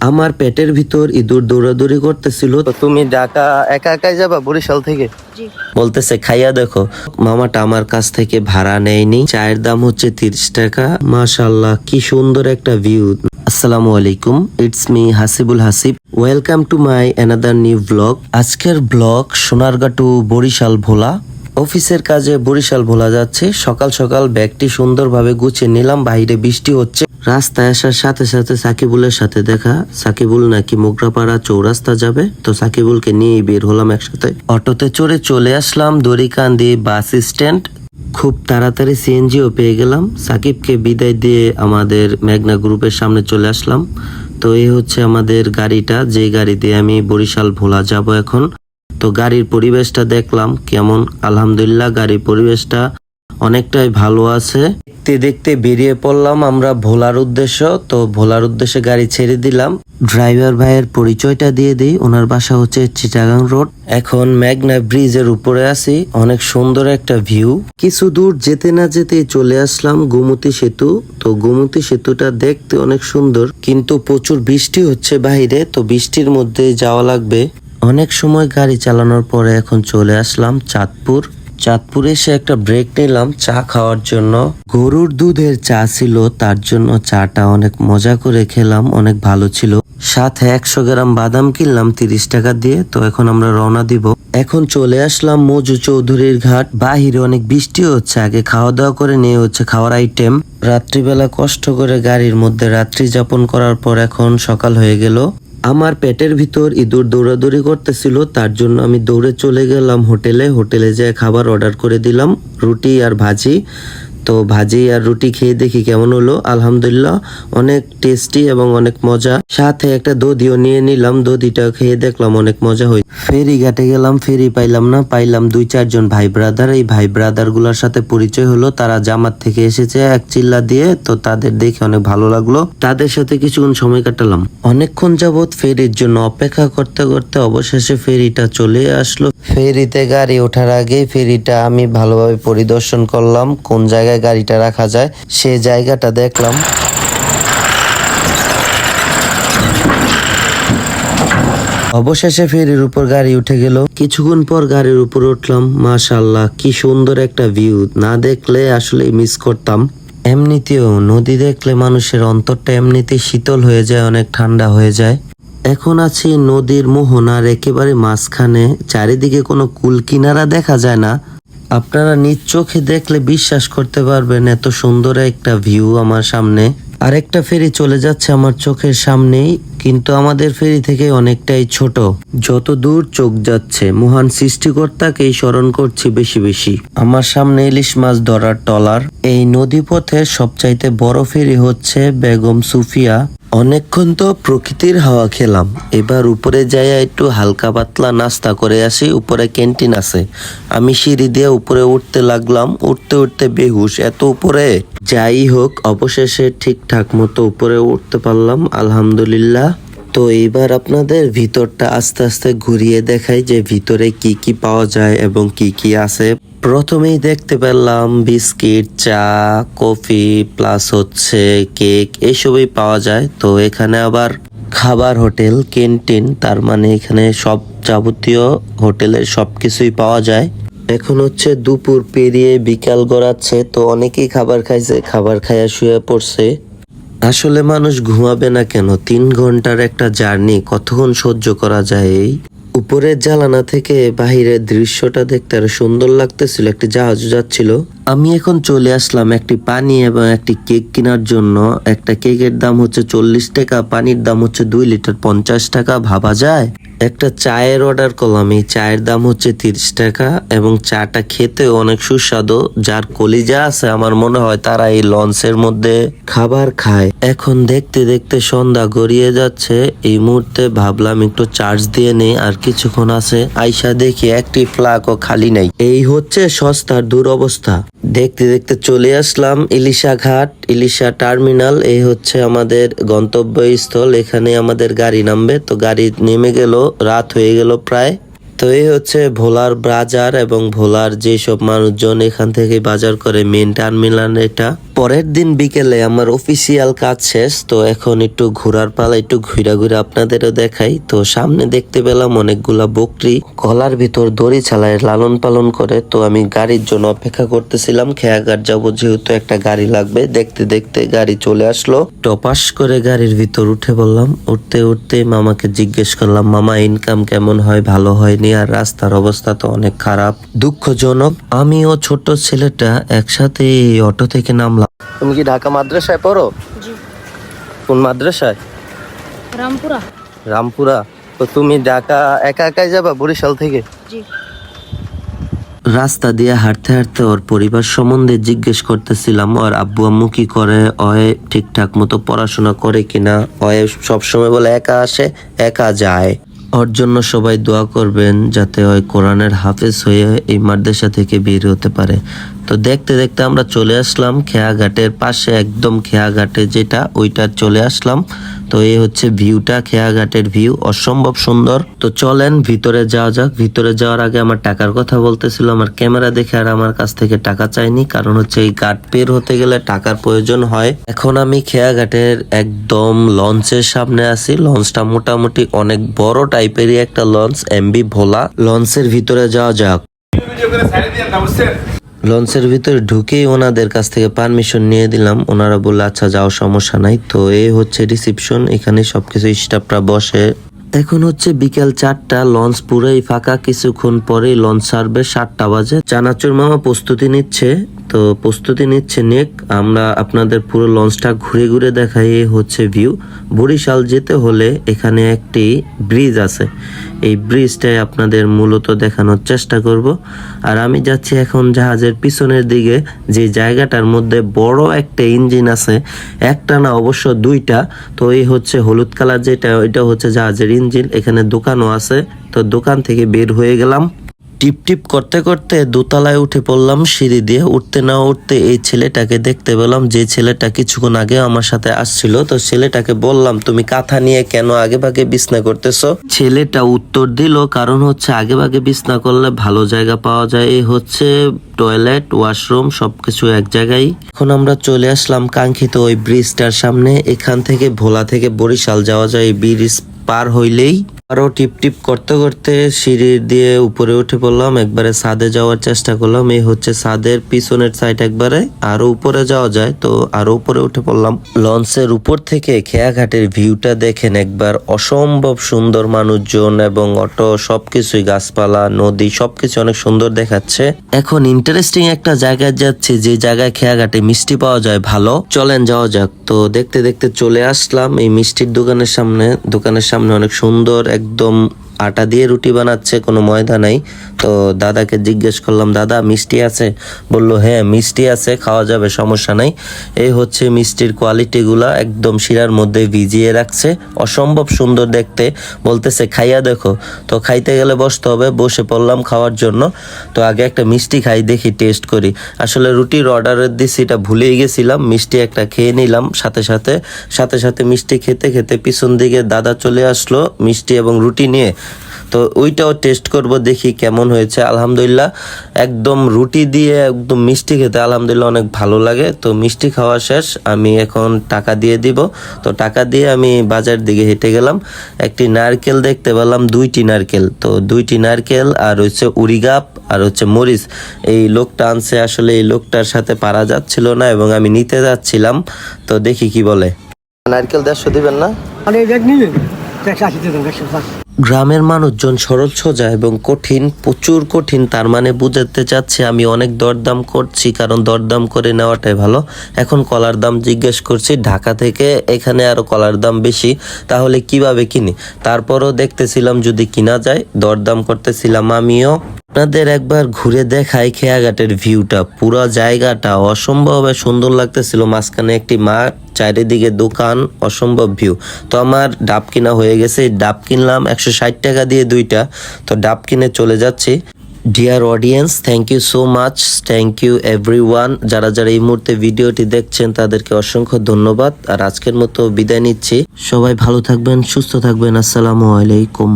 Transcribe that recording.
আমার পেটের ভিতর ইঁদুর দৌড়াদৌড়ি করতেছিল। তো তুমি ঢাকা একা একাই যাবা বরিশাল থেকে? বলতেছে খাইয়া দেখো। মামাটা আমার কাছ থেকে ভাড়া নেয়নি। চায়ের দাম হচ্ছে 30 টাকা। মাশাআল্লাহ, কি সুন্দর একটা ভিউ। আসসালামু আলাইকুম, it's me Hasibul Hasib. Welcome to my another new blog. আজকের ব্লগ সোনারগাঁ টু বরিশাল ভোলা। অফিসের কাজে বরিশাল ভোলা যাচ্ছে। সকাল সকাল ব্যাগটি সুন্দরভাবে গুছিয়ে নিলাম। বাইরে বৃষ্টি হচ্ছে। রাস্তায় আসার সাথে সাথে সাকিবুলের সাথে দেখা। সাকিবুল নাকি মোগরাপাড়া চৌরাস্তা যাবে, তো সাকিবুলকে নিয়ে বের হলাম একসাথে। অটোতে চড়ে চলে আসলাম দড়িকান্দি বাস স্ট্যান্ড। খুব তাড়াতাড়ি সিএনজিও পেয়ে গেলাম। সাকিবকে বিদায় দিয়ে আমাদের মেঘনা গ্রুপের সামনে চলে আসলাম। তো এই হচ্ছে আমাদের গাড়িটা, যে গাড়ি দিয়ে আমি বরিশাল ভোলা যাব এখন। তো গাড়ির পরিবেশটা দেখলাম কেমন। আলহামদুলিল্লাহ, গাড়ির পরিবেশটা অনেকটাই ভালো আছে। দেখতে দেখতে বেরিয়ে পড়লাম আমরা ভোলার উদ্দেশ্য। তো ভোলার উদ্দেশ্যে গাড়ি ছেড়ে দিলাম। ড্রাইভার ভাইয়ের পরিচয়টা দিয়ে দিই। ওনার বাসা হচ্ছে চিটাগাং রোড। এখন মেঘনা ব্রিজের উপরে আছি। অনেক সুন্দর একটা ভিউ। কিছু দূর যেতে না যেতেই চলে আসলাম গোমতী সেতু। তো গোমতী সেতুটা দেখতে অনেক সুন্দর, কিন্তু প্রচুর বৃষ্টি হচ্ছে বাইরে। তো বৃষ্টির মধ্যে যাওয়া লাগবে। অনেক সময় গাড়ি চালানোর পরে এখন চলে আসলাম চাঁদপুরে এসে একটা ব্রেক নিলাম চা খাওয়ার জন্য। গরুর দুধের চা ছিল, তার জন্য চাটা অনেক মজা করে খেলাম, অনেক ভালো ছিল। সাথে 100 গ্রাম বাদাম কিনলাম 30 টাকা দিয়ে। তো এখন আমরা রওনা দিব। এখন চলে আসলাম মজু চৌধুরীর ঘাট। বাহিরে অনেক বৃষ্টি হচ্ছে। আগে খাওয়া দাওয়া করে নিয়ে হচ্ছে খাওয়ার আইটেম। রাত্রিবেলা কষ্ট করে গাড়ির মধ্যে রাত্রি যাপন করার পর এখন সকাল হয়ে গেল। আমার পেটের ভিতর ইঁদুর দৌড়াদৌড়ি করতেছিল, তার জন্য আমি দৌড়ে চলে গেলাম হোটেলে যেয়ে খাবার অর্ডার করে দিলাম, রুটি আর ভাজি। তো ভাজি আর রুটি খেয়ে দেখি কেমন হলো। আলহামদুলিল্লাহ, অনেক টেস্টি এবং অনেক মজা। সাথে একটা দধিও নিয়ে নিলাম, দধিটা খেয়ে দেখলাম অনেক মজা হয়েছে। ফেরি ঘাটে গেলাম, ফেরি পাইলাম না। পাইলাম 2-4 জন ভাই ব্রাদার। এই ভাই ব্রাদার গুলার সাথে পরিচয় হলো। তারা জামাত থেকে এসেছে এক চিল্লা দিয়ে। তো তাদের দেখে অনেক ভালো লাগলো। তাদের সাথে কিছুক্ষণ সময় কাটালাম। অনেকক্ষণ যাবৎ ফেরির জন্য অপেক্ষা করতে করতে অবশেষে ফেরিটা চলে আসলো। ফেরিতে গাড়ি ওঠার আগে ফেরিটা আমি ভালোভাবে পরিদর্শন করলাম, কোন জায়গায় গাড়িটা রাখা যায় সে জায়গাটা দেখলাম। অবশেষে ফেরির উপর গাড়ি উঠে গেল। কিছুক্ষণ পর গাড়ির উপর উঠলাম। মাশাআল্লাহ, কি সুন্দর একটা ভিউ, না দেখলে আসলে মিস করতাম। এমনিতেও নদী দেখলে মানুষের অন্তরটা এমনিতেই শীতল হয়ে যায়, অনেক ঠান্ডা হয়ে যায়। এখন আছি নদীর মোহনার একেবারে মাঝখানে। চারিদিকে কোনো কুল কিনারা দেখা যায় না। আপনারা নিজ চোখে দেখলে বিশ্বাস করতে পারবেন এত সুন্দর একটা ভিউ আমার সামনে। আরেকটা ফেরি চলে যাচ্ছে আমার চোখের সামনেই, কিন্তু আমাদের ফেরি থেকে অনেকটাই ছোট। যত দূর চোখ যাচ্ছে মহান সৃষ্টিকর্তাকেই স্মরণ করছি বেশি বেশি। আমার সামনে ইলিশ মাছ ধরার ট্রলার। এই নদীপথের সবচাইতে বড় ফেরি হচ্ছে বেগম সুফিয়া। অনেকক্ষণ তো প্রকৃতির হাওয়া খেলাম। এবার উপরে যাই একটু হালকা পাতলা নাস্তা করে আসি। উপরে ক্যান্টিন আছে। আমি সিঁড়ি দিয়ে উপরে উঠতে লাগলাম। উঠতে উঠতে বেহুশ, এত উপরে। যাই হোক, অবশেষে ঠিকঠাক মতো উপরে উঠতে পারলাম, আলহামদুলিল্লাহ। তো এইবার আপনাদের ভিতরটা আস্তে আস্তে ঘুরিয়ে দেখাই যে ভিতরে কি কি পাওয়া যায় এবং কি কি আছে। প্রথমেই দেখতে পেলাম বিস্কিট, চা, কফি প্লাস হচ্ছে কেক, এইসবই পাওয়া যায়। তো এখানে আবার খাবার হোটেল, ক্যান্টিন, তার মানে এখানে সব যাবতীয় হোটেলের সবকিছুই পাওয়া যায়। এখন হচ্ছে দুপুর পেরিয়ে বিকাল গড়াচ্ছে। তো অনেকেই খাবার খাইছে, খাবার খাইয়া শুয়ে পড়ছে। আসলে মানুষ ঘুমাবে না কেন? 3 ঘন্টার একটা জার্নি কতক্ষণ সহ্য করা যায়? এই উপরের জানালা থেকে বাহিরের দৃশ্যটা দেখতে আরো সুন্দর লাগতেছিল। একটি জাহাজ যাচ্ছিল। আমি এখন চলে আসলাম একটি পানি এবং একটি কেক কেনার জন্য। একটা কেকের দাম হচ্ছে 40 টাকা, পানির দাম হচ্ছে 2 লিটার 50 টাকা। ভাবা যায়। একটা চায়ের অর্ডার করলাম। এই চায়ের দাম হচ্ছে 30 টাকা এবং চাটা খেতেও অনেক সুস্বাদু। যার কলিজা আছে আমার মনে হয় তারা এই লঞ্চের মধ্যে খাবার খায়। এখন দেখতে দেখতে সন্ধ্যা গড়িয়ে যাচ্ছে। এই মুহূর্তে ভাবলাম একটু চার্জ দিয়ে নেই, আর কিছুক্ষণ আছে। আইসা দেখি একটি ফ্ল্যাগও খালি নাই। এই হচ্ছে সস্তার দুরবস্থা। দেখতে দেখতে চলে আসলাম ইলিশা ঘাট, ইলিশা টার্মিনাল। এই হচ্ছে আমাদের গন্তব্যস্থল। এখানে আমাদের গাড়ি নামবে। তো গাড়ি নেমে গেল, রাত হয়ে গেল প্রায়। তো এই হচ্ছে ভোলার বাজার এবং ভোলার যেসব মানুষজন এখান থেকে বাজার করে, মেন টার্মিনাল এটা। পরের দিন বিকেলে আমার অফিসিয়াল কাজ শেষ, তো এখন একটু ঘোরার পালা, একটু ঘুরা ঘুরে আপনাদেরও দেখাই। তো সামনে দেখতে পেলাম অনেকগুলা বকরি গলার ভিতর দড়ি চালায় লালন পালন করে। তো আমি গাড়ির জন্য অপেক্ষা করতেছিলাম, খেয়াঘাট যাবো যেহেতু একটা গাড়ি লাগবে। দেখতে দেখতে গাড়ি চলে আসলো, টপাস করে গাড়ির ভিতর উঠে বললাম। উঠতে উঠতে মামাকে জিজ্ঞেস করলাম, মামা ইনকাম কেমন হয়? ভালো হয়নি, আর রাস্তার অবস্থা তো অনেক খারাপ, দুঃখজনক। আমি ও ছোট ছেলেটা একসাথে অটো থেকে নামলাম। তুমি কি ঢাকা মাদ্রাসায় পড়ো? জি। কোন মাদ্রাসায়? রামপুরা। রামপুরা। তো তুমি ঢাকা একা একাই যাবা বরিশাল থেকে? জি। রাস্তা দিয়ে হাঁটতে হাঁটতে ওর পরিবার সম্বন্ধে জিজ্ঞেস করতেছিলাম, ওর আব্বু আম্মু কি করে, ওয়ে ঠিকঠাক মতো পড়াশোনা করে কিনা। ওয়ে সবসময় বলে একা আসে একা যায়। ওর জন্য সবাই দোয়া করবেন যাতে ওই কোরআনের হাফেজ হয়ে এই মাদ্রাসা থেকে বের হতে পারে। তো দেখতে দেখতে আমরা চলে আসলাম খেয়াঘাটের পাশে, একদম খেয়াঘাটে যেটা ওইটা চলে আসলাম। তো এই হচ্ছে ভিউটা, খেয়াঘাটের ভিউ অসম্ভব সুন্দর। তো চলেন ভিতরে যাওয়া যাক। ভিতরে যাওয়ার আগে আমার টাকার কথা বলতেছিল, আমার ক্যামেরা দেখে আর আমার কাছ থেকে টাকা চাইনি, কারণ হচ্ছে এই ঘাট পের হতে গেলে টাকার প্রয়োজন হয়। এখন আমি খেয়াঘাটের একদম লঞ্চের সামনে আছি। লঞ্চটা মোটামুটি অনেক বড় টাইপেরই একটা লঞ্চ, এমবি ভোলা। লঞ্চের ভিতরে যাওয়া যাক। লঞ্চের ভিতরে ঢুকেই ওনাদের কাছ থেকে পারমিশন নিয়ে দিলাম। ওনারা বললে আচ্ছা যাও, সমস্যা নাই। তো এই হচ্ছে রিসিপশন, এখানে সবকিছু স্টাফরা বসে। এখন হচ্ছে বিকেল 4টা, লঞ্চ পুরোই ফাঁকা। কিছুক্ষণ পরেই লঞ্চ ছাড়বে, 7টা বাজে। চানাচুর মামা প্রস্তুতি নিচ্ছে, তো প্রস্তুতি নিচ্ছে নেক। আমরা আপনাদের পুরো লঞ্চটা ঘুরে ঘুরে দেখাই। এই হচ্ছে ভিউ। বরিশাল যেতে হলে এখানে একটি ব্রিজ আছে, এই ব্রিজটাই আপনাদের মূলত দেখানোর চেষ্টা করব। আর আমি যাচ্ছি এখন জাহাজের পিছনের দিকে, যে জায়গাটার মধ্যে বড় একটা ইঞ্জিন আছে, একটা না অবশ্য দুইটা। তো এই হচ্ছে হলুদ কালার যেটা, ওইটা হচ্ছে জাহাজের ইঞ্জিন। এখানে দোকানও আছে, তো দোকান থেকে বের হয়ে গেলাম। টিপ টিপ করতে করতে দোতলায় উঠে পড়লাম সিঁড়ি দিয়ে। উঠতে না উঠতে এই ছেলেটাকে দেখতে পেলাম, যে ছেলেটা কিছুক্ষণ আগে আমার সাথে আসছিল। তো ছেলেটাকে বললাম, তুমি কাঁথা নিয়ে কেন আগে ভাগে বিছনা করতেছো? ছেলেটা উত্তর দিল, কারণ হচ্ছে আগে ভাগে বিছনা করলে ভালো জায়গা পাওয়া যায়। এই হচ্ছে টয়লেট, ওয়াশরুম সবকিছু এক জায়গায়। এখন আমরা চলে আসলাম কাঙ্ক্ষিত ওই ব্রিজটার সামনে। এখান থেকে ভোলা থেকে বরিশাল যাওয়া যায়। এই ব্রিজ পার হইলেই আরো টিপ টিপ করতে করতে সিঁড়ি দিয়ে উপরে উঠে পড়লাম। একবারে ছাদে যাওয়ার চেষ্টা করলাম। এই হচ্ছে ছাদের পিছনের সাইড, একবারে আরো উপরে যাওয়া যায়। তো আরো উপরে উঠে পড়লাম। লঞ্চের উপর থেকে খেয়াঘাটের ভিউটা দেখেন একবার, অসম্ভব সুন্দর। মানুষজন এবং অটো সবকিছুই, গাছপালা, নদী সবকিছু অনেক সুন্দর দেখাচ্ছে। এখন ইন্টারেস্টিং একটা জায়গায় যাচ্ছে, যে জায়গায় খেয়াঘাটে মিষ্টি পাওয়া যায় ভালো। চলেন যাওয়া যাক। তো দেখতে দেখতে চলে আসলাম এই মিষ্টির দোকানের সামনে। দোকানের সামনে অনেক সুন্দর, একদম আটা দিয়ে রুটি বানাচ্ছে, কোনো ময়দা নাই। তো দাদাকে জিজ্ঞেস করলাম, দাদা মিষ্টি আছে? বলল হ্যাঁ মিষ্টি আছে, খাওয়া যাবে, সমস্যা নাই। এই হচ্ছে মিষ্টির কোয়ালিটিগুলা, একদম শিরার মধ্যে ভিজিয়ে রাখছে, অসম্ভব সুন্দর দেখতে। বলতেছে খাইয়া দেখো। তো খাইতে গেলে বসতে হবে, বসে পড়লাম খাওয়ার জন্য। তো আগে একটা মিষ্টি খাই, দেখি টেস্ট করি। আসলে রুটির অর্ডারের দিছি, এটা ভুলেই গেছিলাম। মিষ্টি একটা খেয়ে নিলাম, সাথে সাথে মিষ্টি খেতে খেতে পিছন দিকে দাদা চলে আসলো মিষ্টি এবং রুটি নিয়ে। তো ওইটাও টেস্ট করব, দেখি কেমন হয়েছে। আলহামদুলিল্লাহ, একদম রুটি দিয়ে একদম মিষ্টি খেতে আলহামদুলিল্লাহ অনেক ভালো লাগে। তো মিষ্টি খাওয়া শেষ, আমি এখন টাকা দিয়ে দিব। তো টাকা দিয়ে আমি বাজার দিকে হেঁটে গেলাম। একটি নারকেল দেখতে পেলাম, 2টি নারকেল। তো 2টি নারকেল আর হচ্ছে উড়িগাপ আর হচ্ছে মরিচ। এই লোকটা আনছে, আসলে এই লোকটার সাথে পারা যাচ্ছিল না এবং আমি নিতে যাচ্ছিলাম। তো দেখি কি বলে। নারকেল 150 দিবেন না? গ্রামের মানুষজন সরল সোজা এবং কঠিন, প্রচুর কঠিন। তার মানে বুঝাতে চাচ্ছে আমি অনেক দরদাম করছি, কারণ দরদাম করে নেওয়াটাই ভালো। এখন কলার দাম জিজ্ঞেস করছি, ঢাকা থেকে এখানে আরো কলার দাম বেশি, তাহলে কিভাবে কিনি? তারপরও দেখতেছিলাম যদি কিনা যায়, দরদাম করতেছিলাম আমিও। আপনাদের একবার ঘুরে দেখাই খেয়াঘাটের ভিউটা, পুরো জায়গাটা অসম্ভব সুন্দর লাগতেছিল। মাঝখানে একটি মাঠ, চারিদিকে দোকান, অসম্ভব ভিউ। তো আমার ডাব কিনা হয়ে গেছে। ডাব কিনলাম 160 টাকা দিয়ে 2টা। তো ডাব কিনে চলে যাচ্ছি। Dear audience, thank you so much, thank you everyone. যারা যারা এই মুহূর্তে ভিডিওটি দেখছেন তাদেরকে অসংখ্য ধন্যবাদ। আর আজকের মতো বিদায় নিচ্ছি। সবাই ভালো থাকবেন, সুস্থ থাকবেন। আসসালামু আলাইকুম।